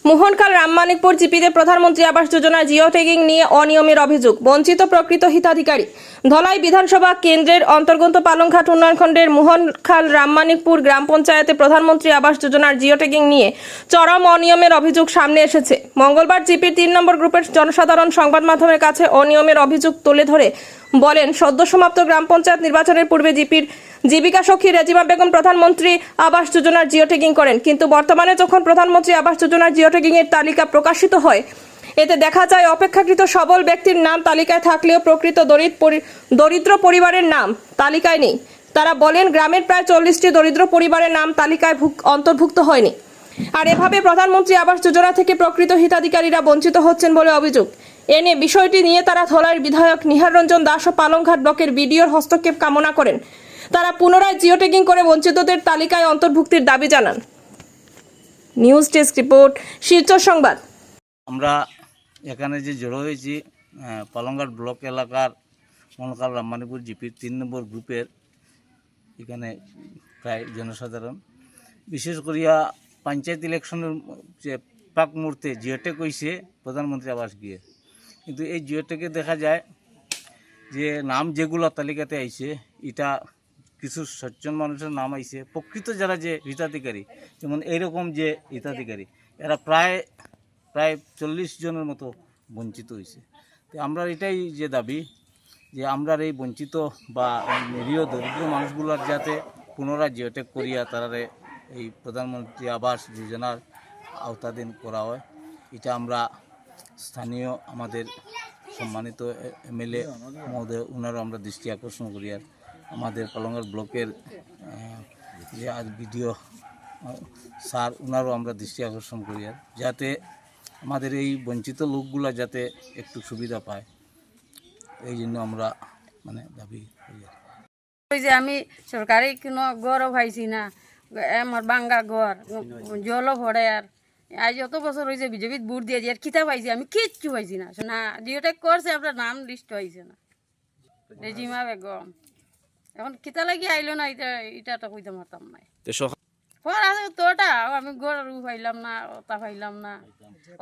মোহনখাল রামমানিকপুর জিপিতে প্রধানমন্ত্রী আবাস যোজনার জিও ট্যাগিং নিয়ে অনিয়মের অভিযোগ, বঞ্চিত প্রকৃত হিতাধিকারী। ধলাই বিধানসভা কেন্দ্রের অন্তর্গত পালংঘাট উন্নয়নখণ্ডের মোহনখাল রামমানিকপুর গ্রাম পঞ্চায়েতে প্রধানমন্ত্রী আবাস যোজনার জিও ট্যাগিং নিয়ে চরম অনিয়মের অভিযোগ সামনে এসেছে। মঙ্গলবার জিপির 3 নম্বর গ্রুপের জনসাধারণ সংবাদ মাধ্যমের কাছে অনিয়মের অভিযোগ তুলে ধরে বলেন, সদ্য সমাপ্ত গ্রাম পঞ্চায়েত নির্বাচনের পূর্বে জিপির জীবিকা সখী রেজিমা বেগম প্রধানমন্ত্রী আবাস যোজনার জিও ট্যাগিং করেন, কিন্তু বর্তমানে যখন প্রধানমন্ত্রী আবাস যোজনার জিও ট্যাগিং এর তালিকা প্রকাশিত হয়, এতে দেখা যায় অপেক্ষাকৃত সবল ব্যক্তির নাম তালিকায় থাকলেও প্রকৃত দরিদ্র পরিবারের নাম তালিকায় নেই। তারা বলেন, গ্রামের প্রায় 40টি দরিদ্র পরিবারের নাম তালিকায় অন্তর্ভুক্ত হয়নি। আর এভাবে প্রধানমন্ত্রী আবাস যোজনা থেকে প্রকৃত হিতাধিকারীরা বঞ্চিত হচ্ছেন বলে অভিযোগ। এনে বিষয়টি নিয়ে তারা ধলাইয়ের বিধায়ক নিহার রঞ্জন দাস ও পালংঘাট ব্লকের বিডিওর হস্তক্ষেপ কামনা করেন। তারা পুনরায় জিও ট্যাগিং করে বঞ্চিতদের তালিকায় অন্তর্ভুক্তির দাবি জানান। নিউজ ডেস্ক রিপোর্ট, শিলচর সংবাদ। আমরা এখানে যে জড়ো হয়েছি পালংঘাট ব্লক এলাকার মোহনখাল রামমানিকপুর জিপির 3 নম্বর গ্রুপের এখানে প্রায় জনসাধারণ, বিশেষ করিয়া পঞ্চায়েত ইলেকশনের যে প্রাক মুহূর্তে জিওটেক হয়েছে প্রধানমন্ত্রী আবাস গিয়ে, কিন্তু এই জিওটেকে দেখা যায় যে নাম যেগুলো তালিকাতে আইছে এটা কিছু সজ্জন মানুষের নাম আইছে, প্রকৃত যারা যে হিতাধিকারী যেমন এইরকম যে হিতাধিকারী এরা প্রায় 40 জনের মতো বঞ্চিত হয়েছে। তো আমরা এটাই যে দাবি যে আমরা এই বঞ্চিত বা নিরীহ দরিদ্র মানুষগুলোর যাতে পুনরায় জিওটেক করিয়া তারারে এই প্রধানমন্ত্রী আবাস যোজনার আওতাধীন করা হয়, এটা আমরা স্থানীয় আমাদের সম্মানিত এমএলএ মহোদয় ওনারও আমরা দৃষ্টি আকর্ষণ করি, আর আমাদের পালংঘাট ব্লকের যে বিডিও স্যার ওনারও আমরা দৃষ্টি আকর্ষণ করি, আর যাতে আমাদের এই বঞ্চিত লোকগুলা যাতে একটু সুবিধা পায়, এই জন্য আমরা দাবি করি। ওই যে আমি সরকারি কোনো গড়ও পাইছি না, আমার বাঙ্গা ঘর জলও ভরে, আর আজ যত বছর হয়েছে বিজেপিত ভোট দিয়েছি, আর কিতা পাইছি আমি কিচ্ছু পাইছি না। না জিওটেক করছে, আপনার নাম লিস্ট হয়েছে না, রেজিমা বেগম। এখন কিতা লাগি আইলো না, এটা তো কইতে পারতাম না। তোটা আমি গড়ও পাইলাম না, ওটা পাইলাম না,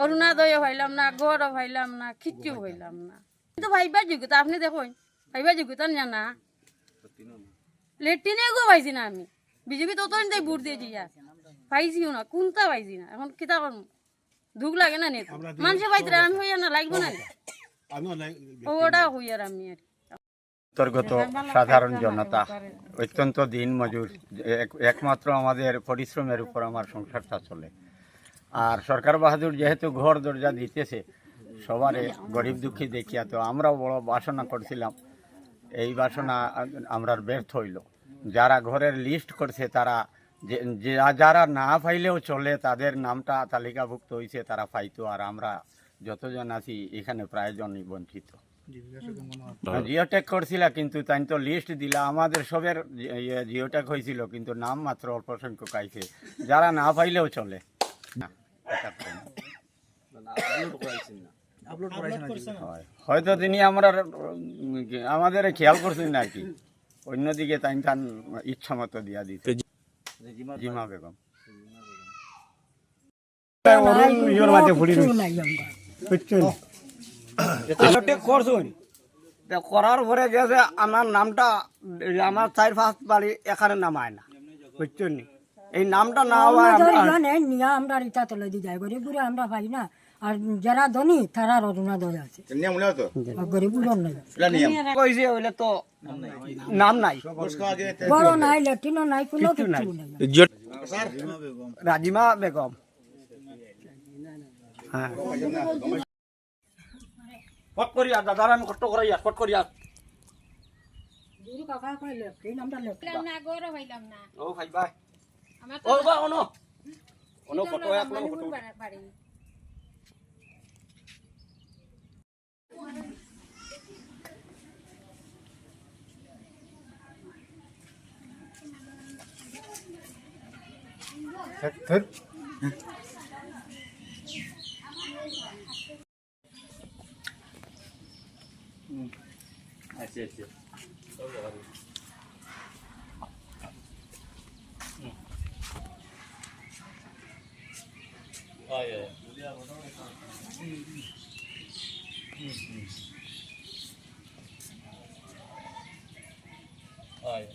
অরুণাদয়ও পাইলাম না, গড়ও পাইলাম না, কিচ্ছু পাইলাম না। কিন্তু ভাইবার যোগ্যতা আপনি দেখুন, ভাইবার যোগ্যতা না, লেট্রিনে গো পাইছি না আমি। বিজেপি তত ভোট দিয়েছি, পাইছিও না, কোনটা পাইছি না। এখন কিতা করবো, দুঃখ লাগে না নেতা মানুষের পাইতে, আমি হইয়া না লাগবো না, ওটা হইয়ার আমি আর অন্তর্গত সাধারণ জনতা, অত্যন্ত দিন মজুর, একমাত্র আমাদের পরিশ্রমের উপর আমার সংসারটা চলে। আর সরকার বাহাদুর যেহেতু ঘর দরজা দিতেছে সবারে গরিব দুঃখী দেখিয়া, তো আমরাও বড় বাসনা করছিলাম, এই বাসনা আমরা ব্যর্থ হইল। যারা ঘরের লিস্ট করছে তারা যারা না পাইলেও চলে, তাদের নামটা তালিকাভুক্ত হয়েছে, তারা পাইতো। আর আমরা যতজন আছি এখানে প্রায়জনই বঞ্চিত। জিওটেক করছিল কিন্তু তাই তো লিস্ট দিলা, আমাদের সবের জিওটেক হয়েছিল কিন্তু নাম মাত্র অল্প সংখ্যক আইছে, যারা না পাইলেও চলে। হয়তো তিনি আমাদের খেয়াল করছেন না কি, অন্যদিকে তাই ইচ্ছা মতো দিয়া দিতে। রেজিমা বেগম করার পরে গেছে আমার নামটা, আমার 4-5 বাড়ি এখানে নামায় না, বুঝছেন? এই নামটা না আমরা ইটা তলে দিয়ে যাই, গরিব বুড়ে আমরা পাই না। আর যারা ধনী তারা অরুণাদয় আছে, গরিব কইছে ওইলে তো নাম নাই, বড় নাই, ল্যাট্রিনও নাই, কোনো কিছু নাই। রাজিমা বেগম, হ্যাঁ ফট করিয়া দাদার আমি কষ্ট করাইয়া ফট করিয়া ও ভাই ভাই ও বা অনো অনো ফটো এক লো ফটো আচ্ছা আচ্ছা হয়